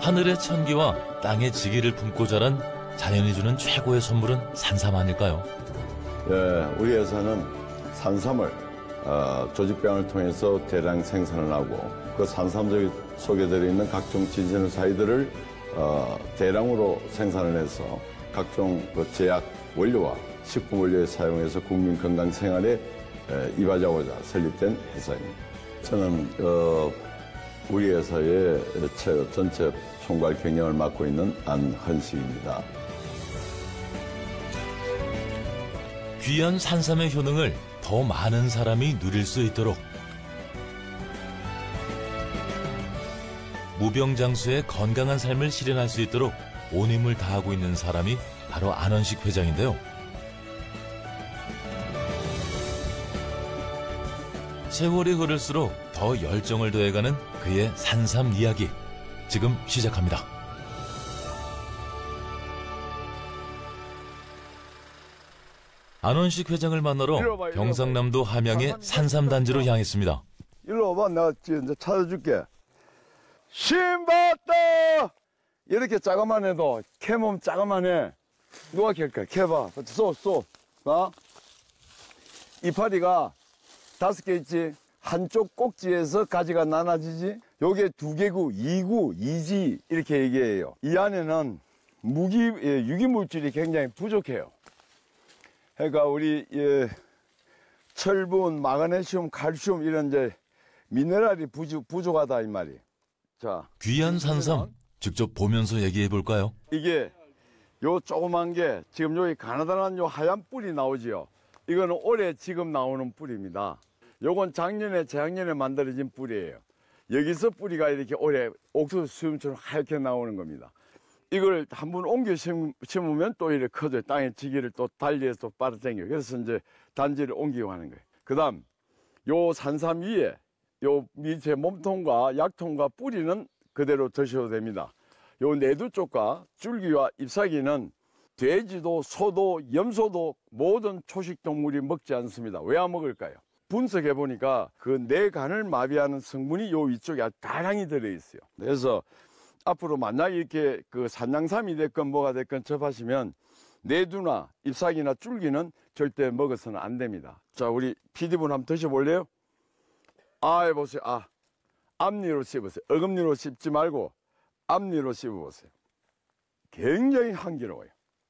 하늘의 천기와 땅의 지기를 품고 자란 자연이 주는 최고의 선물은 산삼 아닐까요? 예, 우리 회사는 산삼을 조직병을 통해서 대량 생산을 하고 그 산삼 속에 들어있는 각종 진세노사이드를 대량으로 생산을 해서 각종 그 제약 원료와 식품 원료에 사용해서 국민 건강 생활에 이바지하고자 설립된 회사입니다. 저는 우리 회사의 전체 총괄 경영을 맡고 있는 안헌식입니다. 귀한 산삼의 효능을 더 많은 사람이 누릴 수 있도록 무병장수의 건강한 삶을 실현할 수 있도록 온 힘을 다하고 있는 사람이 바로 안헌식 회장인데요. 세월이 흐를수록 더 열정을 더해가는 그의 산삼 이야기, 지금 시작합니다. 안헌식 회장을 만나러 경상남도 함양의 산삼단지로 향했습니다. 일로 와봐. 내가 이제 찾아줄게. 신봤다! 이렇게 작아만 해도 캐면 작아만 해. 누가 캘까? 캐봐. 쏘. 이파리가 5개 있지. 한쪽 꼭지에서 가지가 나눠지지. 요게 2개구, 2구, 2지 이렇게 얘기해요. 이 안에는 유기물질이 굉장히 부족해요. 그러니까 우리 철분, 마그네슘, 칼슘 이런 이제 미네랄이 부족하다 이 말이. 자, 귀한 산삼 직접 보면서 얘기해 볼까요? 이게 요 조그만 게 지금 여기 가나다란 요 하얀 뿔이 나오지요. 이거는 올해 지금 나오는 뿔입니다. 요건 작년에 재작년에 만들어진 뿔이에요. 여기서 뿌리가 이렇게 올해 옥수수 수염처럼 하얗게 나오는 겁니다. 이걸 한번 옮겨 심으면 또 이렇게 커져요. 땅의 지기를 또 달리해서 또 빨아당겨요. 그래서 이제 단지를 옮기고 하는 거예요. 그 다음 요 산삼 위에 요 밑에 몸통과 약통과 뿌리는 그대로 드셔도 됩니다. 요 내두 쪽과 줄기와 잎사귀는 돼지도 소도 염소도 모든 초식 동물이 먹지 않습니다. 왜 안 먹을까요? 분석해 보니까 그 뇌간을 마비하는 성분이 요 위쪽에 다량이 들어있어요. 그래서 앞으로 만약 이렇게 그 산양삼이 됐건 뭐가 됐건 접하시면 내두나 잎사귀나 줄기는 절대 먹어서는 안 됩니다. 자, 우리 PD분 한번 드셔볼래요? 해보세요. 앞니로 씹으세요. 어금니로 씹지 말고 앞니로 씹어보세요. 굉장히 향기로워요.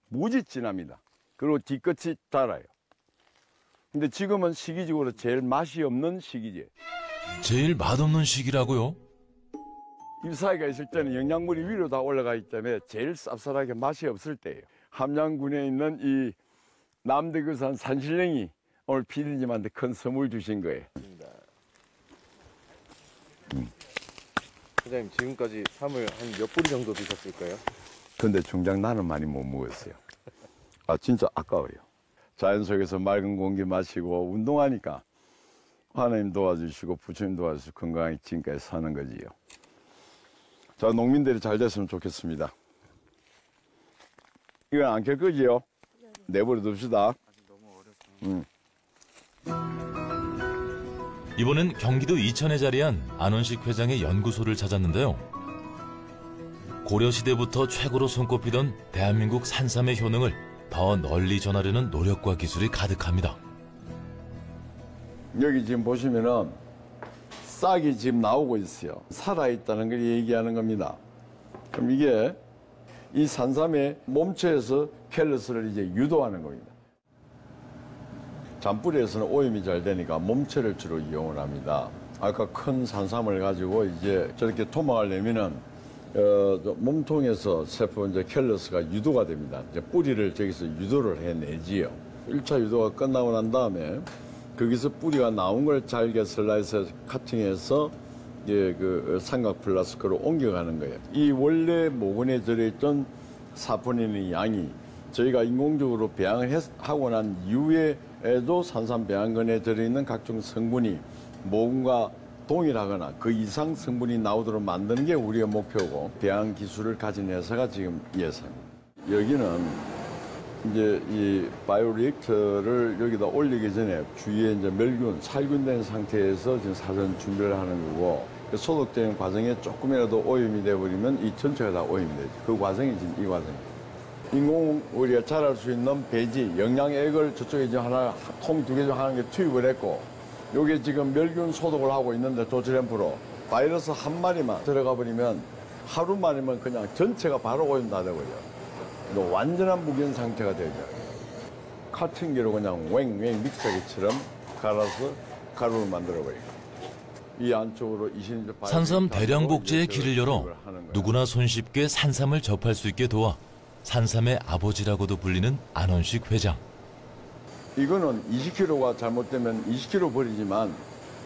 무지 진합니다. 그리고 뒤끝이 달아요. 근데 지금은 시기적으로 제일 맛이 없는 시기지. 제일 맛없는 시기라고요? 잎사귀가 있을 때는 영양물이 위로 다 올라가 있기 때문에 제일 쌉쌀하게 맛이 없을 때예요. 함양군에 있는 이 남대교산 산신령이 오늘 피디님한테 큰 선물 주신 거예요. 회장님, 지금까지 삼을 한 몇 뿌리 정도 드셨을까요? 근데 중장 나는 많이 못 먹었어요. 진짜 아까워요. 자연 속에서 맑은 공기 마시고 운동하니까 하나님 도와주시고 부처님 도와주시고 건강하게 지금까지 사는 거지요. 자, 농민들이 잘 됐으면 좋겠습니다. 이건 안 캘 거지요? 내버려 둡시다. 아직 너무 어려서. 이번엔 경기도 이천에 자리한 안헌식 회장의 연구소를 찾았는데요. 고려시대부터 최고로 손꼽히던 대한민국 산삼의 효능을 더 널리 전하려는 노력과 기술이 가득합니다. 여기 지금 보시면은 싹이 지금 나오고 있어요. 살아있다는 걸 얘기하는 겁니다. 그럼 이게 이 산삼의 몸체에서 켈러스를 이제 유도하는 겁니다. 잔뿌리에서는 오염이 잘 되니까 몸체를 주로 이용을 합니다. 아까 큰 산삼을 가지고 이제 저렇게 토막을 내면은 몸통에서 세포 이제 켈러스가 유도가 됩니다. 이제 뿌리를 저기서 유도를 해내지요. 1차 유도가 끝나고 난 다음에 거기서 뿌리가 나온 걸 잘게 슬라이스해서 카팅해서 그 삼각 플라스크로 옮겨가는 거예요. 이 원래 모근에 들어있던 사포닌의 양이 저희가 인공적으로 배양을 하고 난 이후에도 산삼 배양근에 들어있는 각종 성분이 모근과 동일하거나 그 이상 성분이 나오도록 만드는 게 우리의 목표고, 배양 기술을 가진 회사가 지금 이 회사입니다. 여기는 이제 이 바이오리액터를 여기다 올리기 전에 주위에 이제 멸균, 살균된 상태에서 지금 사전 준비를 하는 거고, 그 소독되는 과정에 조금이라도 오염이 돼버리면 이 전체가 다 오염이 되죠. 그 과정이 지금 이 과정이에요. 인공 우리가 자랄 수 있는 배지, 영양액을 저쪽에 지금 하나, 통 2개 중 하나 투입을 했고, 요게 지금 멸균 소독을 하고 있는데 도치램프로 바이러스 한 마리만 들어가 버리면 하루 만이면 그냥 전체가 바로 오염 다 되고요. 완전한 무균 상태가 되죠. 카팅기로 그냥 왱왱 믹서기처럼 갈아서 가루를 만들어버리고. 이 안쪽으로 산삼 대량 복제의 길을 열어 누구나 손쉽게 산삼을 접할 수 있게 도와 산삼의 아버지라고도 불리는 안원식 회장. 이거는 20kg가 잘못되면 20kg 버리지만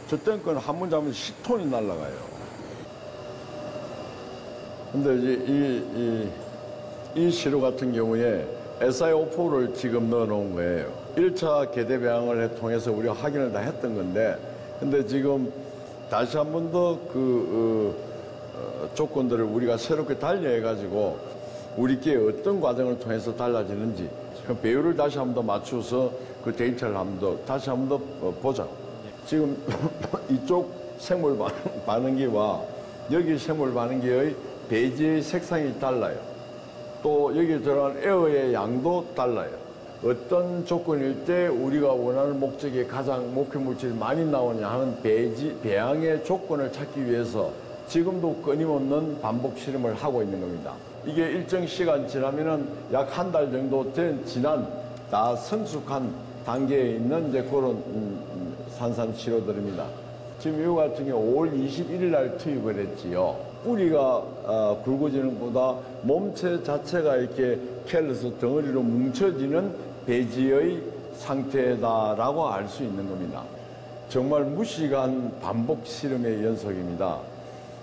저땐 건 한 번 잡으면 10톤이 날아가요. 근데 이제 이 시루 같은 경우에 SiO4를 지금 넣어 놓은 거예요. 1차 계대 배양을 통해서 우리가 확인을 다 했던 건데, 근데 지금 다시 한 번 더 조건들을 우리가 새롭게 달리해가지고 우리께 어떤 과정을 통해서 달라지는지 그 배율을 다시 한 번 더 맞춰서 그 데이터를 한 번 더 다시 한 번 더 보자. 지금 이쪽 생물 반응기와 여기 생물 반응기의 배지의 색상이 달라요. 또 여기 들어간 에어의 양도 달라요. 어떤 조건일 때 우리가 원하는 목적에 가장 목표 물질이 많이 나오냐 하는 배양의 조건을 찾기 위해서 지금도 끊임없는 반복 실험을 하고 있는 겁니다. 이게 일정 시간 지나면은 약 한 달 정도 지난 다 성숙한 단계에 있는 이제 그런 산삼 시료들입니다. 지금 이거 같은 경우 5월 21일 날 투입을 했지요. 뿌리가 굵어지는 것보다 몸체 자체가 이렇게 캘러스 덩어리로 뭉쳐지는 배지의 상태다라고 알 수 있는 겁니다. 정말 무시간 반복 실험의 연속입니다.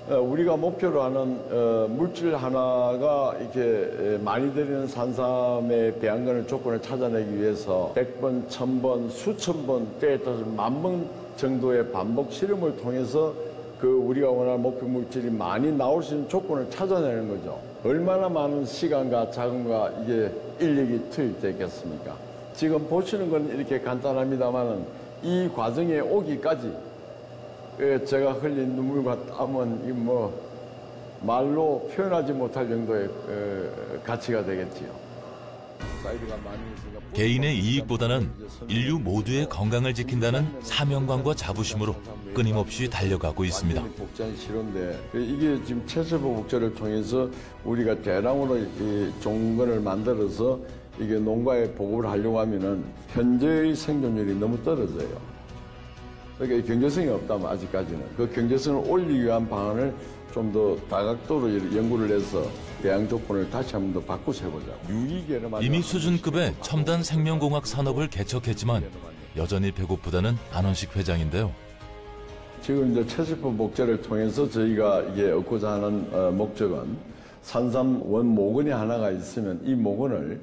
우리가 목표로 하는 물질 하나가 이렇게 많이 들이는 산삼의 배양근의 조건을 찾아내기 위해서 100번, 1000번, 수천 번, 때에 따라서 10,000번 정도의 반복 실험을 통해서 그 우리가 원하는 목표 물질이 많이 나올 수 있는 조건을 찾아내는 거죠. 얼마나 많은 시간과 자금과 이게 인력이 투입되겠습니까? 지금 보시는 건 이렇게 간단합니다만은 이 과정에 오기까지 제가 흘린 눈물과 땀은 말로 표현하지 못할 정도의 가치가 되겠지요. 개인의 이익보다는 인류 모두의 건강을 지킨다는 사명감과 자부심으로 끊임없이 달려가고 있습니다. 복제한 시료인데 이게 지금 체세포 복제를 통해서 우리가 대량으로 이 종근을 만들어서 이게 농가에 보급을 하려고 하면은 현재의 생존율이 너무 떨어져요. 그러니까 경제성이 없다면 아직까지는 그 경제성을 올리기 위한 방안을 좀 더 다각도로 연구를 해서 배양 조건을 다시 한 번 더 바꾸서 해보자. 이미 수준급의 첨단 생명공학 산업을 개척했지만 여전히 배고프다는 안원식 회장인데요. 지금 이제 체세포 복제를 통해서 저희가 이게 얻고자 하는 목적은 산삼 원 모근이 하나가 있으면 이 모근을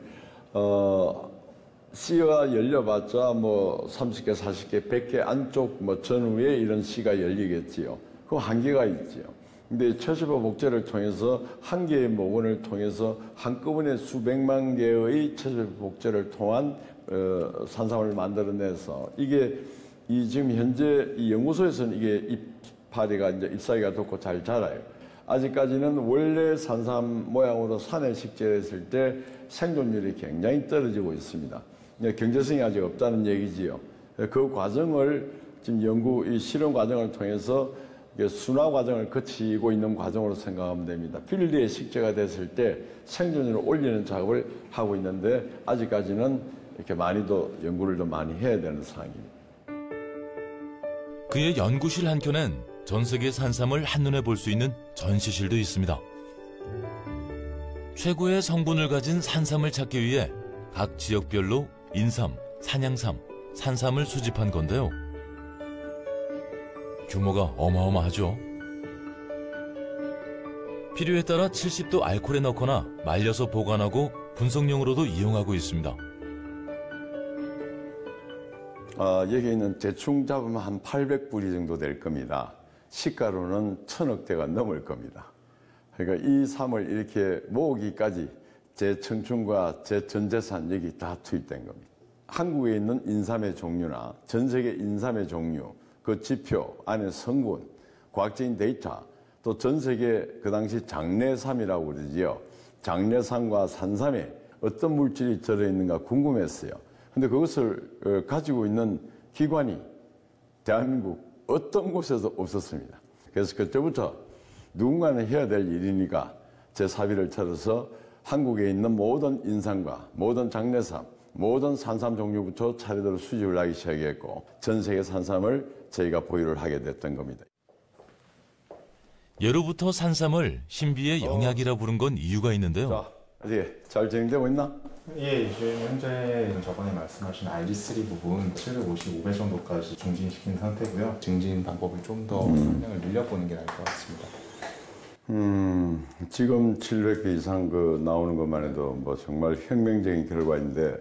씨가 열려봤자 30개, 40개, 100개 안쪽 전후에 이런 씨가 열리겠지요. 그 한계가 있지요. 근데 체세포 복제를 통해서 한 개의 모근을 통해서 한꺼번에 수백만 개의 체세포 복제를 통한 산삼을 만들어내서 이게 지금 현재 이 연구소에서는 이게 이파리가 이제 잎사귀가 돋고 잘 자라요. 아직까지는 원래 산삼 모양으로 산에 식재했을 때 생존율이 굉장히 떨어지고 있습니다. 경제성이 아직 없다는 얘기지요. 그 과정을 지금 이 실험 과정을 통해서 순화 과정을 거치고 있는 과정으로 생각하면 됩니다. 필드에 식재가 됐을 때 생존율을 올리는 작업을 하고 있는데 아직까지는 이렇게 연구를 좀 많이 해야 되는 상황입니다. 그의 연구실 한켠엔 전 세계 산삼을 한눈에 볼 수 있는 전시실도 있습니다. 최고의 성분을 가진 산삼을 찾기 위해 각 지역별로 인삼, 산양삼, 산삼을 수집한 건데요. 규모가 어마어마하죠. 필요에 따라 70도 알코올에 넣거나 말려서 보관하고 분석용으로도 이용하고 있습니다. 여기 있는 대충 잡으면 한 800뿌리 정도 될 겁니다. 시가로는 1000억 대가 넘을 겁니다. 그러니까 이 삶을 이렇게 모으기까지 제 청춘과 제 전 재산 여기 다 투입된 겁니다. 한국에 있는 인삼의 종류나 전 세계 인삼의 종류, 그 지표 안에 성분, 과학적인 데이터, 또 전 세계 그 당시 장내삼이라고 그러지요. 장내삼과 산삼에 어떤 물질이 들어있는가 궁금했어요. 근데 그것을 가지고 있는 기관이 대한민국 어떤 곳에도 없었습니다. 그래서 그때부터 누군가는 해야 될 일이니까 제 사비를 차려서 한국에 있는 모든 인삼과 모든 장내삼, 모든 산삼 종류부터 차례대로 수집을 하기 시작했고 전 세계 산삼을 저희가 보유를 하게 됐던 겁니다. 예로부터 산삼을 신비의 영약이라 부른 건 이유가 있는데요. 자, 어떻게 잘 진행되고 있나? 예, 지금 현재 저번에 말씀하신 RG3 부분 750, 500 정도까지 중진시킨 상태고요. 증진 방법을 좀 더 설명을 늘려보는 게 나을 것 같습니다. 지금 700개 이상 나오는 것만 해도 뭐 정말 혁명적인 결과인데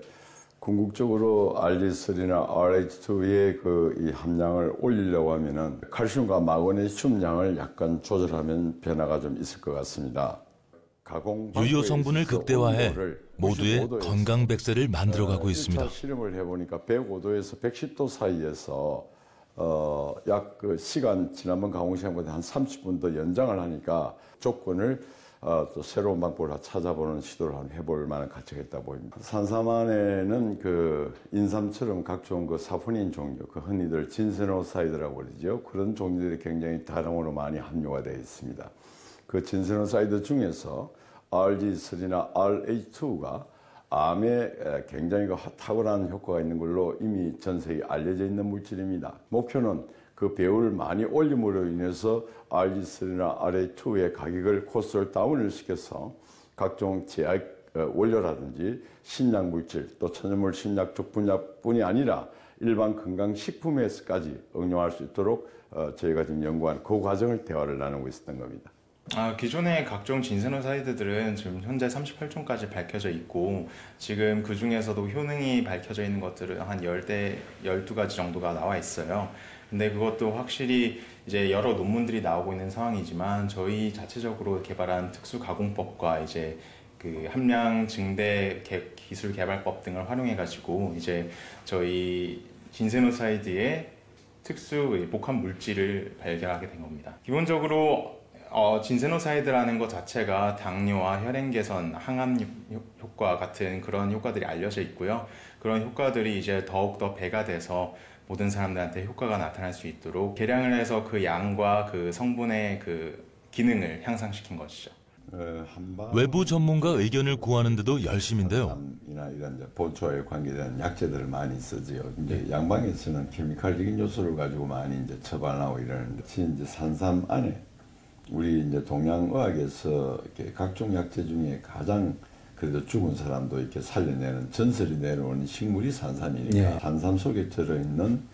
궁극적으로 RG3나 RH2의 이 함량을 올리려고 하면은 칼슘과 마그네슘 양을 약간 조절하면 변화가 좀 있을 것 같습니다. 유효 성분을 극대화해 모두의 건강 백세를 만들어가고 있습니다. 1차 실험을 해보니까 105도에서 110도 사이에서 약 시간 지난번 가공 시간보다 한 30분 더 연장을 하니까 조건을 또 새로운 방법을 찾아보는 시도를 한번 해볼 만한 가치가 있다고 보입니다. 산삼 안에는 인삼처럼 각종 사포닌 종류, 흔히들 진세노사이드라고 그러죠. 그런 종류들이 굉장히 다량으로 많이 함유가 되어 있습니다. 그 진세노사이드 중에서 RG3나 RH2가 암에 굉장히 탁월한 효과가 있는 걸로 이미 전 세계에 알려져 있는 물질입니다. 목표는 그 배율을 많이 올림으로 인해서 RG3나 RH2의 가격을 코스를 다운을 시켜서 각종 제약 원료라든지 신약 물질 또 천연물 신약 쪽 분야뿐이 아니라 일반 건강식품에서까지 응용할 수 있도록 저희가 지금 연구한 그 과정을 대화를 나누고 있었던 겁니다. 기존의 각종 진세노사이드들은 지금 현재 38종까지 밝혀져 있고 지금 그 중에서도 효능이 밝혀져 있는 것들은 한 12가지 정도가 나와 있어요. 근데 그것도 확실히 이제 여러 논문들이 나오고 있는 상황이지만 저희 자체적으로 개발한 특수 가공법과 이제 그 함량 증대 기술 개발법 등을 활용해 가지고 이제 저희 진세노사이드의 특수 복합 물질을 발견하게 된 겁니다. 기본적으로 진세노사이드라는 것 자체가 당뇨와 혈행 개선, 항암 효과 같은 그런 효과들이 알려져 있고요. 그런 효과들이 이제 더욱더 배가 돼서 모든 사람들한테 효과가 나타날 수 있도록 개량을 해서 그 양과 그 성분의 그 기능을 향상시킨 것이죠. 외부 전문가 의견을 구하는데도 열심인데요. 이나 이런 본초에 관계된 약재들을 많이 쓰지요. 이제 양방에서는 케미칼적인 요소를 가지고 많이 이제 처방하고 이러는데, 이제 산삼 안에 우리 이제 동양의학에서 이렇게 각종 약재 중에 가장 그래도 죽은 사람도 이렇게 살려내는 전설이 내려오는 식물이 산삼이니까 산삼 속에 들어있는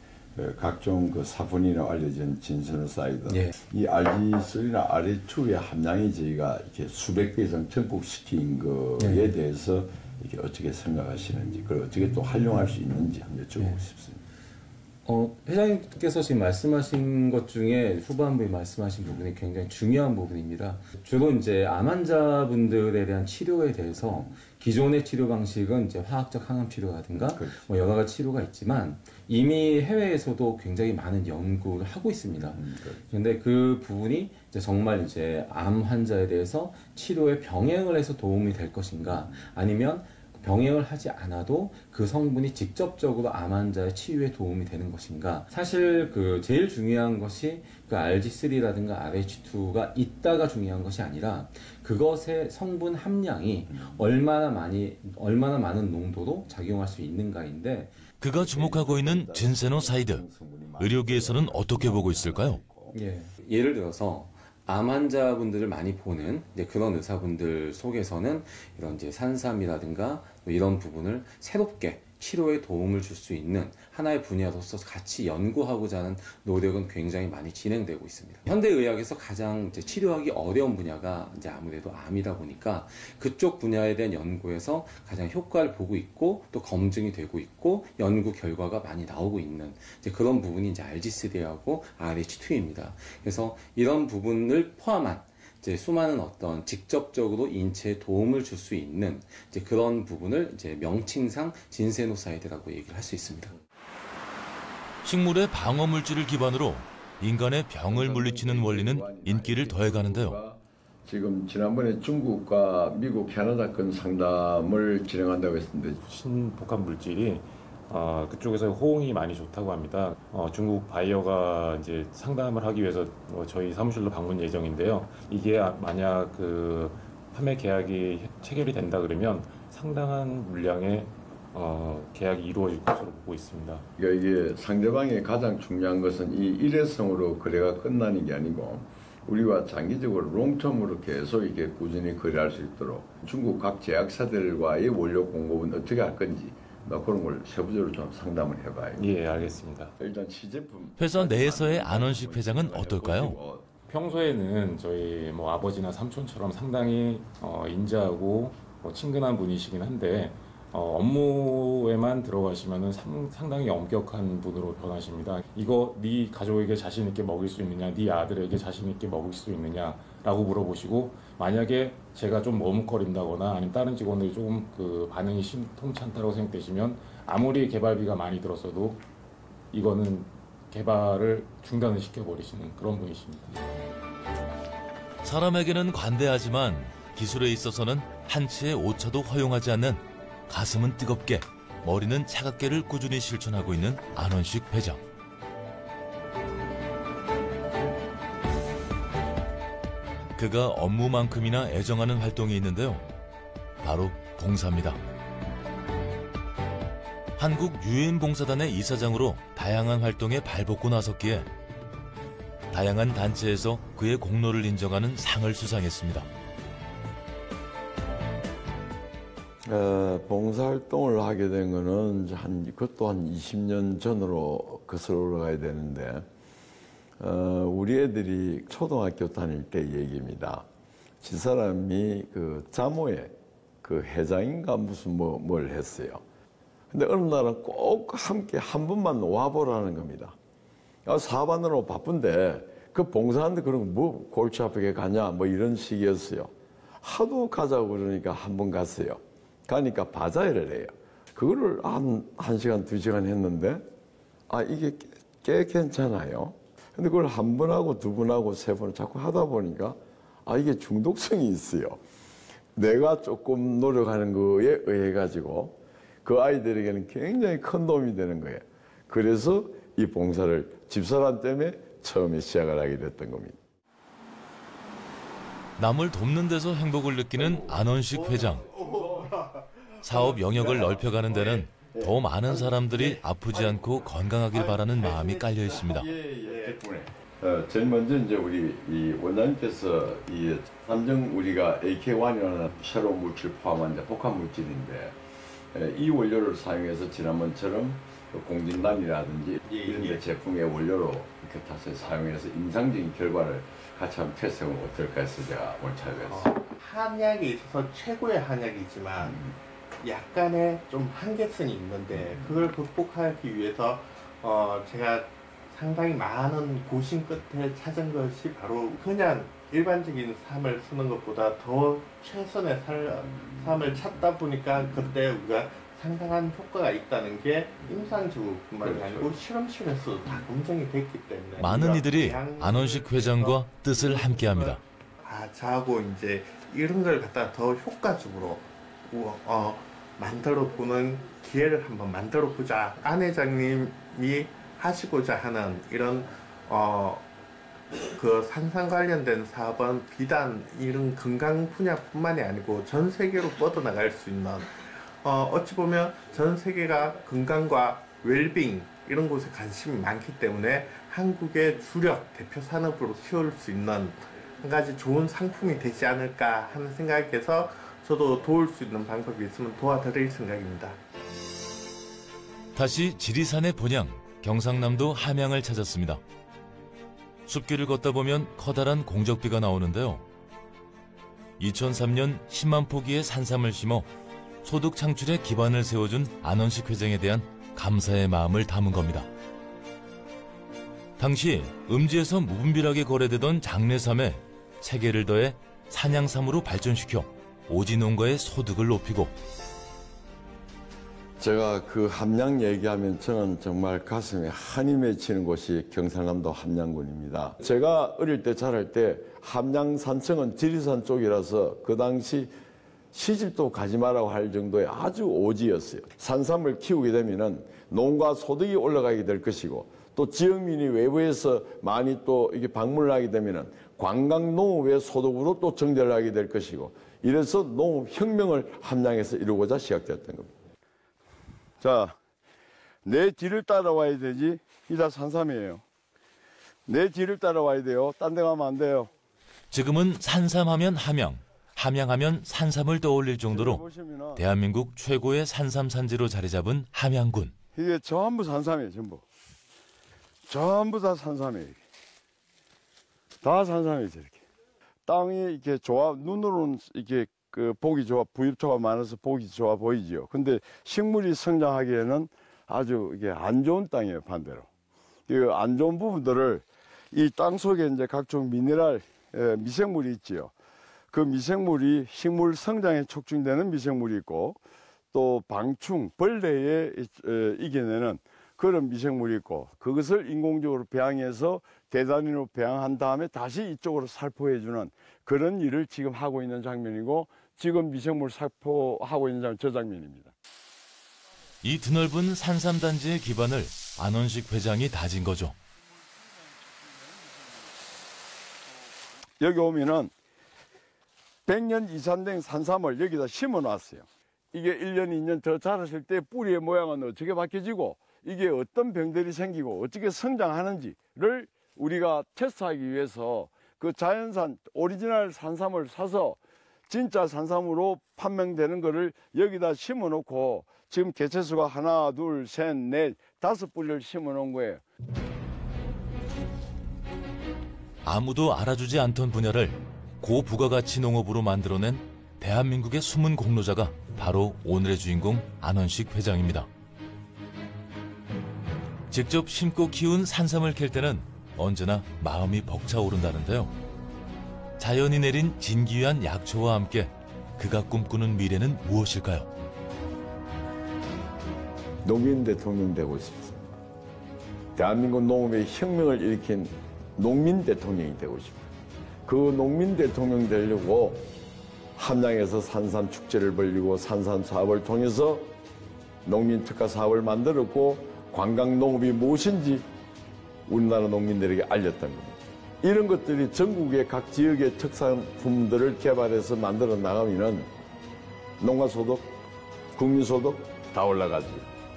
각종 사포닌이라고 알려진 진세노사이드, 이 RG3나 RH2의 함량이 저희가 이렇게 수백 배 이상 증폭시킨 거에 대해서 이렇게 어떻게 생각하시는지, 그걸 어떻게 또 활용할 수 있는지 한번 여쭤보고 싶습니다. 회장님께서 지금 말씀하신 것 중에 후반부에 말씀하신 부분이 굉장히 중요한 부분입니다. 주로 이제 암 환자분들에 대한 치료에 대해서 기존의 치료 방식은 이제 화학적 항암 치료라든가 뭐 여러 가지 치료가 있지만 이미 해외에서도 굉장히 많은 연구를 하고 있습니다. 그런데 그 부분이 이제 정말 이제 암 환자에 대해서 치료에 병행을 해서 도움이 될 것인가, 아니면 병행을 하지 않아도 그 성분이 직접적으로 암 환자의 치유에 도움이 되는 것인가. 사실 제일 중요한 것이 RG3라든가 RH2가 있다가 중요한 것이 아니라 그것의 성분 함량이 얼마나 많은 농도로 작용할 수 있는가인데, 그가 주목하고 있는 진세노사이드, 의료계에서는 어떻게 보고 있을까요? 예를 들어서 암 환자분들을 많이 보는 그런 의사분들 속에서는 이런 이제 산삼이라든가 이런 부분을 새롭게 치료에 도움을 줄 수 있는 하나의 분야로서 같이 연구하고자 하는 노력은 굉장히 많이 진행되고 있습니다. 현대의학에서 가장 이제 치료하기 어려운 분야가 이제 아무래도 암이다 보니까 그쪽 분야에 대한 연구에서 가장 효과를 보고 있고 또 검증이 되고 있고 연구 결과가 많이 나오고 있는 이제 그런 부분이 이제 RG3하고 RH2입니다. 그래서 이런 부분을 포함한 이제 수많은 어떤 직접적으로 인체에 도움을 줄 수 있는 이제 그런 부분을 이제 명칭상 진세노사이드라고 얘기를 할 수 있습니다. 식물의 방어 물질을 기반으로 인간의 병을 물리치는 원리는 인기를 더해가는데요. 지금 지난번에 중국과 미국, 캐나다 건 상담을 진행한다고 했습니다. 신복합 물질이 그쪽에서 호응이 많이 좋다고 합니다. 중국 바이어가 이제 상담을 하기 위해서 저희 사무실로 방문 예정인데요. 이게 만약 그 판매 계약이 체결이 된다 그러면 상당한 물량의 계약이 이루어질 것으로 보고 있습니다. 그러니까 이게 상대방이 가장 중요한 것은 이 일회성으로 거래가 끝나는 게 아니고 우리와 장기적으로 롱텀으로 계속 이렇게 꾸준히 거래할 수 있도록 중국 각 제약사들과의 원료 공급은 어떻게 할 건지 그런 걸 세부적으로 좀 상담을 해봐요. 예, 알겠습니다. 일단 시제품 회사 내에서의 안원식 회장은 어떨까요? 평소에는 저희 아버지나 삼촌처럼 상당히 인자하고 친근한 분이시긴 한데 업무에만 들어가시면은 상당히 엄격한 분으로 변하십니다. 이거 네 가족에게 자신 있게 먹일 수 있느냐, 네 아들에게 자신 있게 먹일 수 있느냐라고 물어보시고 만약에 제가 좀 머뭇거린다거나 아니면 다른 직원들이 조금 그 반응이 심통치 않다고 생각되시면 아무리 개발비가 많이 들었어도 이거는 개발을 중단을 시켜버리시는 그런 분이십니다. 사람에게는 관대하지만 기술에 있어서는 한치의 오차도 허용하지 않는 가슴은 뜨겁게 머리는 차갑게를 꾸준히 실천하고 있는 안원식 회장. 그가 업무만큼이나 애정하는 활동이 있는데요. 바로 봉사입니다. 한국 유엔봉사단의 이사장으로 다양한 활동에 발벗고 나섰기에 다양한 단체에서 그의 공로를 인정하는 상을 수상했습니다. 봉사활동을 하게 된 거는 그것도 한 20년 전으로 거슬러 올라가야 되는데, 우리 애들이 초등학교 다닐 때 얘기입니다. 집사람이 그 자모의 그 회장인가 무슨 뭘 했어요. 근데 어느 날은 꼭 함께 한 번만 와보라는 겁니다. 사반으로 바쁜데 그 봉사하는데 그런 뭐 골치 아프게 가냐 뭐 이런 식이었어요. 하도 가자고 그러니까 한 번 갔어요. 가니까 바자회를 해요. 그거를 한 1시간, 2시간 했는데, 이게 꽤 괜찮아요. 근데 그걸 한 번 하고 두 번 하고 세 번 자꾸 하다 보니까, 이게 중독성이 있어요. 내가 조금 노력하는 거에 의해가지고 그 아이들에게는 굉장히 큰 도움이 되는 거예요. 그래서 이 봉사를 집사람 때문에 처음에 시작을 하게 됐던 겁니다. 남을 돕는 데서 행복을 느끼는 안원식 회장. 사업 영역을 넓혀가는 데는 더 많은 사람들이 아프지 않고 건강하길 바라는 마음이 깔려 있습니다. 제일 먼저 이제 우리 이 원장님께서 이 삼정 우리가 AK1이라는 새로운 물질 포함한 이제 복합 물질인데 이 원료를 사용해서 지난번처럼 공진단이라든지 이런 데 제품의 원료로 이렇게 다시 사용해서 임상적인 결과를 같이 한번 테스트해보면 어떨까 해서 제가 오늘 찾아뵙습니다. 한약에 있어서 최고의 한약이지만 약간의 좀 한계성이 있는데 그걸 극복하기 위해서 제가 상당히 많은 고심 끝에 찾은 것이 바로 그냥 일반적인 삶을 쓰는 것보다 더 최선의 삶을 찾다 보니까 그때 우리가 상당한 효과가 있다는 게 임상적으로뿐만이 아니고 실험실에서 다 검증이 됐기 때문에 많은 이들이 안원식 회장과 뜻을 함께합니다. 저하고 이제 이런 걸 갖다 더 효과적으로 만들어 보는 기회를 한번 만들어 보자. 안 회장님이 하시고자 하는 이런 그 산상 관련된 사업은 비단 이런 건강 분야뿐만이 아니고 전 세계로 뻗어나갈 수 있는 어찌 보면 전 세계가 건강과 웰빙 이런 곳에 관심이 많기 때문에 한국의 주력 대표 산업으로 키울 수 있는 한 가지 좋은 상품이 되지 않을까 하는 생각에서 저도 도울 수 있는 방법이 있으면 도와드릴 생각입니다. 다시 지리산의 본향, 경상남도 함양을 찾았습니다. 숲길을 걷다 보면 커다란 공적비가 나오는데요. 2003년 10만 포기의 산삼을 심어 소득 창출의 기반을 세워준 안원식 회장에 대한 감사의 마음을 담은 겁니다. 당시 음지에서 무분별하게 거래되던 장례삼에 체계를 더해 산양삼으로 발전시켜 오지 농가의 소득을 높이고 제가 그 함양 얘기하면 저는 정말 가슴에 한이 맺히는 곳이 경상남도 함양군입니다. 제가 어릴 때 자랄 때 함양 산청은 지리산 쪽이라서 그 당시 시집도 가지 말라고 할 정도의 아주 오지였어요. 산삼을 키우게 되면은 농가 소득이 올라가게 될 것이고 또 지역민이 외부에서 많이 또 이게 방문을 하게 되면은 관광 농업의 소득으로 또 정대를 하게 될 것이고 이래서 농업 혁명을 함양에서 이루고자 시작되었던 겁니다. 자, 내 뒤를 따라와야 되지. 이다 산삼이에요. 내 뒤를 따라와야 돼요. 딴 데 가면 안 돼요. 지금은 산삼하면 함양, 함양하면 산삼을 떠올릴 정도로 보시면은 대한민국 최고의 산삼 산지로 자리 잡은 함양군. 이게 전부 산삼이에요, 전부. 전부 다 산삼이에요. 이게. 다 산삼이죠, 이렇게. 땅이 이렇게 좋아, 눈으로는 이렇게 그 보기 좋아, 부엽초가 많아서 보기 좋아 보이지요. 근데 식물이 성장하기에는 아주 이게 안 좋은 땅이에요, 반대로. 그 안 좋은 부분들을 이 땅 속에 이제 각종 미네랄, 미생물이 있지요. 그 미생물이 식물 성장에 촉진되는 미생물이 있고 또 방충, 벌레에 이겨내는 그런 미생물이 있고 그것을 인공적으로 배양해서 대단위로 배양한 다음에 다시 이쪽으로 살포해주는 그런 일을 지금 하고 있는 장면이고 지금 미생물 살포하고 있는 장면, 저 장면입니다. 이 드넓은 산삼단지의 기반을 안원식 회장이 다진 거죠. 여기 오면은 100년 이상 된 산삼을 여기다 심어 놨어요. 이게 1년, 2년 더 자랐을 때 뿌리의 모양은 어떻게 바뀌어지고 이게 어떤 병들이 생기고 어떻게 성장하는지를 우리가 테스트하기 위해서 그 자연산 오리지널 산삼을 사서 진짜 산삼으로 판명되는 거를 여기다 심어 놓고 지금 개체수가 하나, 둘, 셋, 넷, 5뿌리를 심어 놓은 거예요. 아무도 알아주지 않던 분야를 고부가가치 농업으로 만들어낸 대한민국의 숨은 공로자가 바로 오늘의 주인공 안원식 회장입니다. 직접 심고 키운 산삼을 캘 때는 언제나 마음이 벅차오른다는데요. 자연이 내린 진귀한 약초와 함께 그가 꿈꾸는 미래는 무엇일까요? 농민 대통령 되고 싶습니다. 대한민국 농업의 혁명을 일으킨 농민 대통령이 되고 싶어요. 그 농민 대통령 되려고 함양에서 산삼 축제를 벌이고 산삼 사업을 통해서 농민 특화 사업을 만들었고 관광 농업이 무엇인지 우리나라 농민들에게 알렸던 겁니다. 이런 것들이 전국의 각 지역의 특산품들을 개발해서 만들어 나가면은 농가소득, 국민소득 다 올라가지.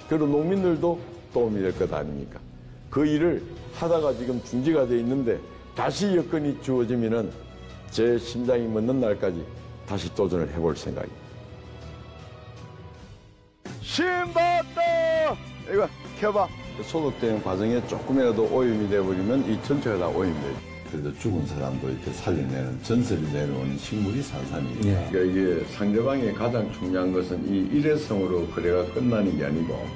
그리고 농민들도 도움이 될 것 아닙니까? 그 일을 하다가 지금 중지가 돼 있는데 다시 여건이 주어지면은 제 심장이 멎는 날까지 다시 도전을 해볼 생각입니다. 신봤다! 이거 켜봐. 소독되는 과정에 조금이라도 오염이 돼버리면 이 전체가 다 오염이 돼요. 그래도 죽은 사람도 이렇게 살려내는 전설이 내려오는 식물이 산삼이에요. 예. 그러니까 이게 상대방의 가장 중요한 것은 이 일회성으로 거래가 끝나는 게 아니고